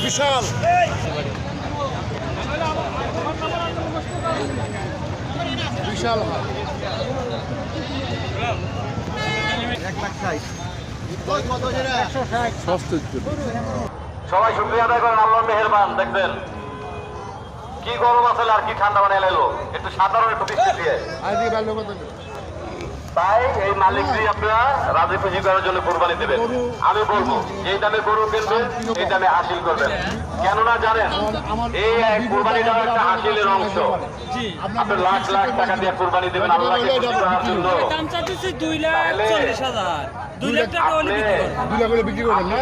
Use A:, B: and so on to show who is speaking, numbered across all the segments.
A: বিশাল বিশাল হাট 1,60,000
B: সবাই শুকরিয়া আদায় করেন, আল্লাহ মেহেরবান। দেখবেন কি গরম আছে আর কি ঠান্ডা বানিয়ে এলো, একটু সাধারণ একটু বৃষ্টি দিয়ে। তাই এই মালিকই আপনারা রাজি খুশি করার জন্য কোরবানি দেবেন। আমি বলবো এই দামে গরু কিনবেন, এই দামে হাসিল করবেন। কেননা জানেন এই কোরবানিটা একটা হাসিলের অংশ। আপনি লাখ লাখ টাকা দিয়ে কোরবানি দেবেন আল্লাহকে খুশি করার জন্য।
C: দাম চাচ্ছি 2,40,000 2 লাখ টাকা হলে বিক্রি করবেন না?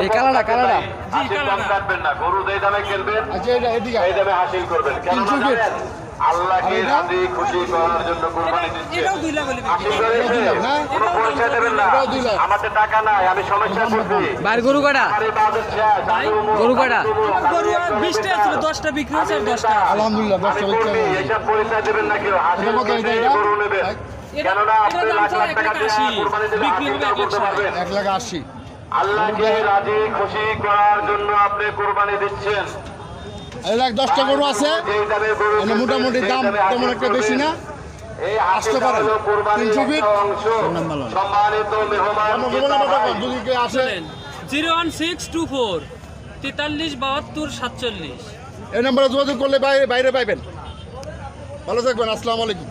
B: এই কালাডা দাম কাটবেন না, গরু যেই দামে কিনবেন এই দামে হাসিল করবেন। কেননা জানেন আল্লাহকে রাজি খুশি করার জন্য কোরবানি দিচ্ছেন।
C: এটাও 2 লাখ হলে
B: হাসিল করে কোনো পয়সা দেবেন না, আমাদের টাকা নাই, আমি সমস্যা করছি।
D: বাইর গরু কাটা
B: আরে বাজার শেষ,
D: গরু কাটা
C: গরু আর 20টা ছিল, 10টা বিক্রি হয়েছে আর 10টা।
A: আলহামদুলিল্লাহ 10 টাকা
B: এইসব পয়সা দেবেন না কেউ, হাসিল করে গরু নেবেন। কেননা আপনি লাখ লাখ টাকা দিয়ে কোরবানি দিলে হাসিল করতে পারবেন।
A: 1,80,000
B: আল্লাহকে রাজি খুশি করার জন্য আপনি কোরবানি দিচ্ছেন।
A: 1,10টা গরু আছে মানে মোটামুটি দাম তেমন একটা বেশি না। আসতে পারেন 300 ফিট
B: সম্মানিত মেহমান
A: যদি কেউ আসে
C: 01624 43 72 47।
A: এই নাম্বারে যোগাযোগ করলে বাইরে পাইবেন। ভালো থাকবেন, আসসালামু আলাইকুম।